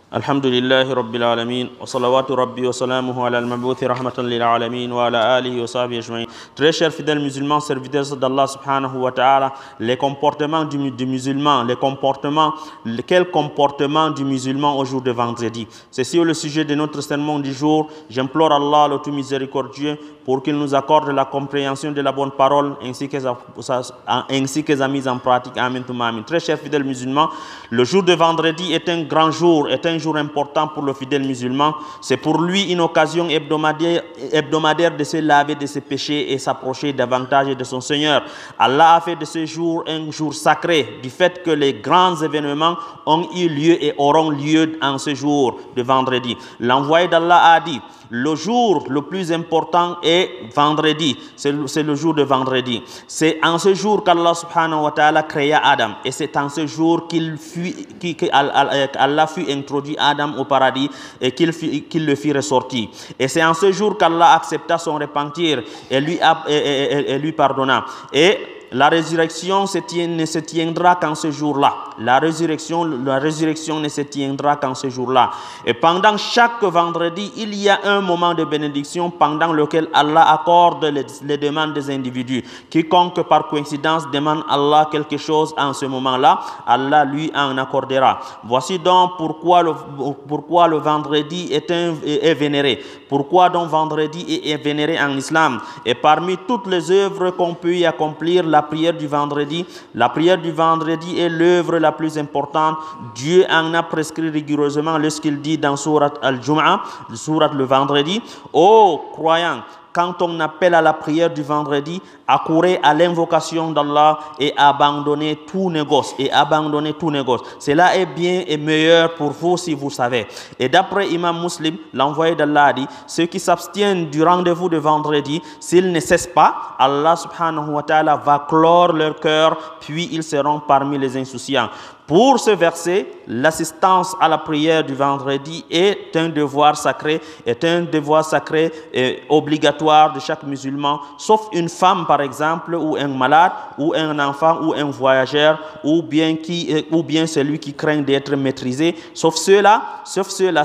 الحمد لله رب العالمين وصلوات ربي وسلامه على المبعوث رحمة للعالمين وعلى آله وصحبه أجمعين. Très chers fidèles musulmans, serviteurs d'Allah subhanahu wa ta'ala, les comportements du musulman, quel comportement du musulman au jour de vendredi. C'est sur le sujet de notre sermon du jour. J'implore Allah, le tout miséricordieux, pour qu'il nous accorde la compréhension de la bonne parole ainsi que sa mise en pratique. Amen. Très chers fidèles musulmans, le jour de vendredi est un grand jour, est un jour important pour le fidèle musulman. C'est pour lui une occasion hebdomadaire de se laver de ses péchés et s'approcher davantage de son Seigneur. Allah a fait de ce jour un jour sacré du fait que les grands événements ont eu lieu et auront lieu en ce jour de vendredi. L'envoyé d'Allah a dit: le jour le plus important est vendredi, c'est le jour de vendredi. C'est en ce jour qu'Allah subhanahu wa ta'ala créa Adam, et c'est en ce jour qu'Allah fut introduit Adam au paradis et qu'il le fit ressortir. Et c'est en ce jour qu'Allah accepta son repentir et lui pardonna. Et la résurrection ne se tiendra qu'en ce jour-là. La résurrection ne se tiendra qu'en ce jour-là. Et pendant chaque vendredi, il y a un moment de bénédiction pendant lequel Allah accorde les demandes des individus. Quiconque par coïncidence demande Allah quelque chose en ce moment-là, Allah lui en accordera. Voici donc pourquoi le vendredi est vénéré. Pourquoi donc vendredi est vénéré en islam. Et parmi toutes les œuvres qu'on peut y accomplir, la prière du vendredi est l'œuvre la plus importante. Dieu en a prescrit rigoureusement lorsqu'il dit dans Surat Al-Jum'ah, Surat le vendredi: ô croyants, quand on appelle à la prière du vendredi, accourez à l'invocation d'Allah et abandonnez tout négoce. Cela est bien et meilleur pour vous si vous savez. Et d'après Imam Muslim, l'envoyé d'Allah dit: ceux qui s'abstiennent du rendez-vous de vendredi, s'ils ne cessent pas, Allah subhanahu wa ta'ala va clore leur cœur, puis ils seront parmi les insouciants. Pour ce verset, l'assistance à la prière du vendredi est un devoir sacré et obligatoire de chaque musulman, sauf une femme par exemple, ou un malade, ou un enfant, ou un voyageur, ou bien celui qui craint d'être maîtrisé, sauf ceux-là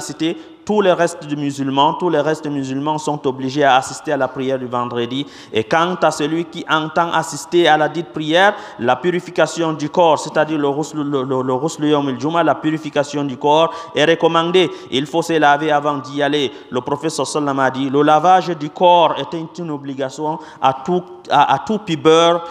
cités. Tous les restes de musulmans sont obligés à assister à la prière du vendredi. Et quant à celui qui entend assister à la dite prière, la purification du corps, c'est-à-dire le ghusl yawm al-jum'a, la purification du corps est recommandée. Il faut se laver avant d'y aller. Le prophète sallallahu alayhi wa sallam a dit: le lavage du corps est une obligation à tout pibeur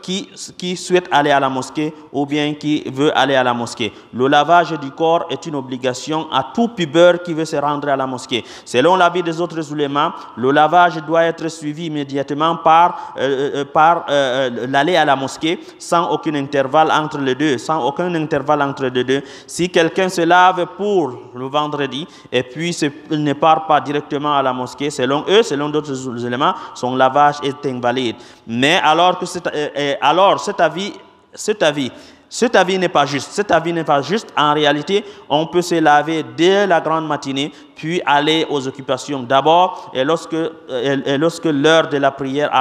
qui souhaite aller à la mosquée ou bien qui veut aller à la mosquée. Le lavage du corps est une obligation à tout pibeur qui veut se rendre à la mosquée. Selon l'avis des autres ulémas, le lavage doit être suivi immédiatement par l'aller à la mosquée sans aucun intervalle entre les deux. Si quelqu'un se lave pour le vendredi et puis il ne part pas directement à la mosquée, selon d'autres ulémas, son lavage est invalide. Mais alors cet avis n'est pas juste. En réalité, on peut se laver dès la grande matinée, puis aller aux occupations d'abord, et lorsque l'heure de la prière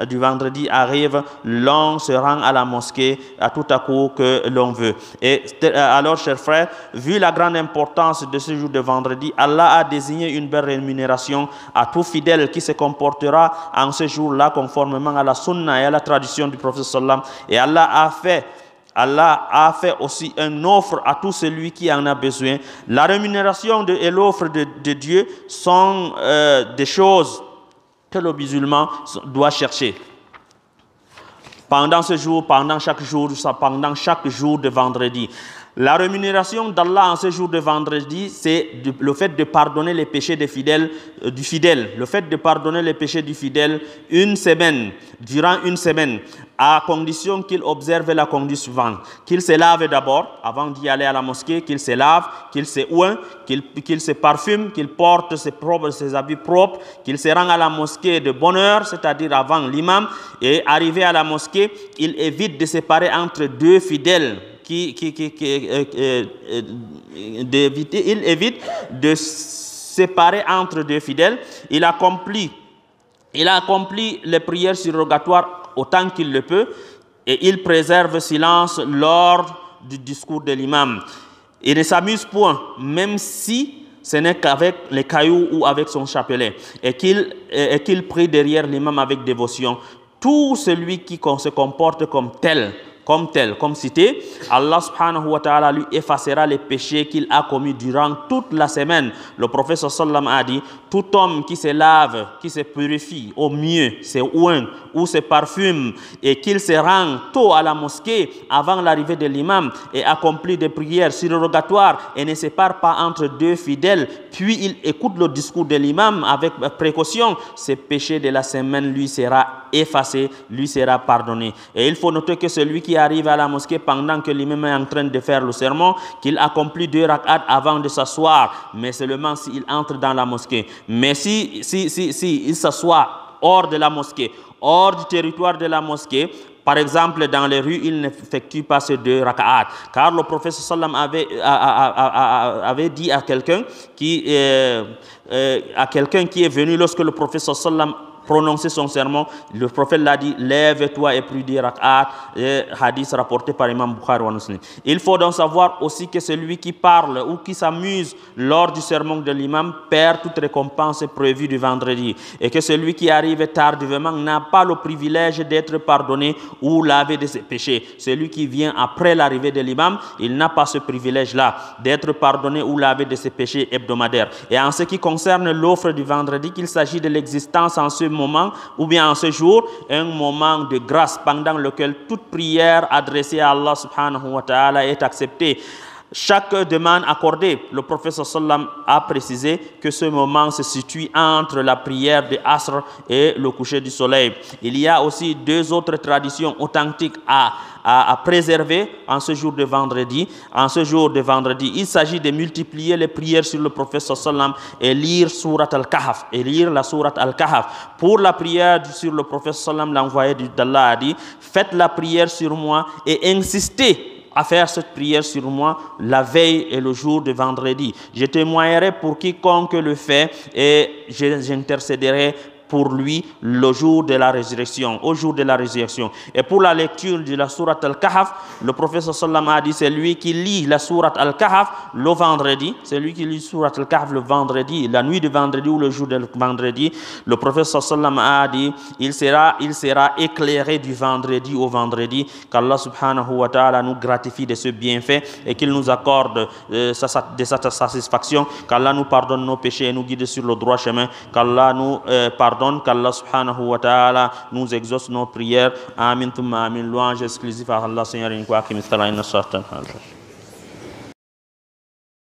du vendredi arrive, l'on se rend à la mosquée à tout à coup que l'on veut. Et alors, chers frères, vu la grande importance de ce jour de vendredi, Allah a désigné une belle rémunération à tout fidèle qui se comportera en ce jour-là conformément à la sunna et à la tradition du prophète sallam. Et Allah a fait aussi une offre à tout celui qui en a besoin. La rémunération et l'offre de Dieu sont des choses que le musulman doit chercher. Pendant chaque jour de vendredi. La rémunération d'Allah en ce jour de vendredi, c'est le fait de pardonner les péchés du fidèle. Le fait de pardonner les péchés du fidèle durant une semaine, à condition qu'il observe la conduite suivante. Qu'il se lave d'abord, avant d'y aller à la mosquée, qu'il se lave, qu'il se oint, qu'il se parfume, qu'il porte ses habits propres, qu'il se rend à la mosquée de bonne heure, c'est-à-dire avant l'imam, et arrivé à la mosquée, il évite de séparer entre deux fidèles. Il évite de séparer entre deux fidèles. Il accomplit les prières surrogatoires autant qu'il le peut, et il préserve silence lors du discours de l'imam. Il ne s'amuse point, même si ce n'est qu'avec les cailloux ou avec son chapelet, et qu'il prie derrière l'imam avec dévotion. Tout celui qui se comporte comme cité, Allah subhanahu wa ta'ala lui effacera les péchés qu'il a commis durant toute la semaine. Le prophète sallam a dit, tout homme qui se lave, qui se purifie, au mieux se oint ou se parfume, et qu'il se rend tôt à la mosquée avant l'arrivée de l'imam et accomplit des prières surrogatoires et ne sépare pas entre deux fidèles, puis il écoute le discours de l'imam avec précaution, ses péchés de la semaine lui sera effacé, lui sera pardonné. Et il faut noter que celui qui arrive à la mosquée pendant que l'imam est en train de faire le sermon, qu'il accomplit 2 rak'at avant de s'asseoir, mais seulement s'il entre dans la mosquée. Mais si il s'assoit hors de la mosquée, hors du territoire de la mosquée, par exemple dans les rues, il n'effectue pas ces 2 rak'at. Car le prophète sallam avait dit à quelqu'un qui est venu lorsque le prophète sallam prononcer son sermon, le prophète l'a dit, lève-toi et prie 10 rak'at, hadith rapporté par Imam Bukhari wa Muslim. Il faut donc savoir aussi que celui qui parle ou qui s'amuse lors du sermon de l'imam perd toute récompense prévue du vendredi, et que celui qui arrive tardivement n'a pas le privilège d'être pardonné ou lavé de ses péchés. Celui qui vient après l'arrivée de l'imam, il n'a pas ce privilège-là d'être pardonné ou lavé de ses péchés hebdomadaires. Et en ce qui concerne l'offre du vendredi, qu'il s'agit de l'existence en ce moment ou bien en ce jour, un moment de grâce pendant lequel toute prière adressée à Allah subhanahu wa ta'ala est acceptée. Chaque demande accordée, le prophète sallam a précisé que ce moment se situe entre la prière de Asr et le coucher du soleil. Il y a aussi 2 autres traditions authentiques à préserver en ce jour de vendredi. En ce jour de vendredi, il s'agit de multiplier les prières sur le prophète sallam et lire surat al-Kahf, et lire la surat al-Kahf. Pour la prière sur le prophète sallam, l'envoyé d'Allah a dit, faites la prière sur moi et insistez à faire cette prière sur moi la veille et le jour de vendredi. Je témoignerai pour quiconque le fait et j'intercéderai pour lui le jour de la résurrection, au jour de la résurrection. Et pour la lecture de la sourate Al-Kahf, le prophète sallam a dit, c'est lui qui lit la sourate Al-Kahf le vendredi, c'est lui qui lit la sourate Al-Kahf le vendredi, la nuit de vendredi ou le jour de vendredi, le prophète sallam a dit, il sera éclairé du vendredi au vendredi, qu'Allah subhanahu wa ta'ala nous gratifie de ce bienfait et qu'il nous accorde de sa satisfaction, qu'Allah nous pardonne nos péchés et nous guide sur le droit chemin, qu'Allah nous pardonne, qu'Allah subhanahu wa ta'ala nous exauce nos prières. Amin, thumma amin. Louange exclusive à Allah, Seigneur, in quoi qui me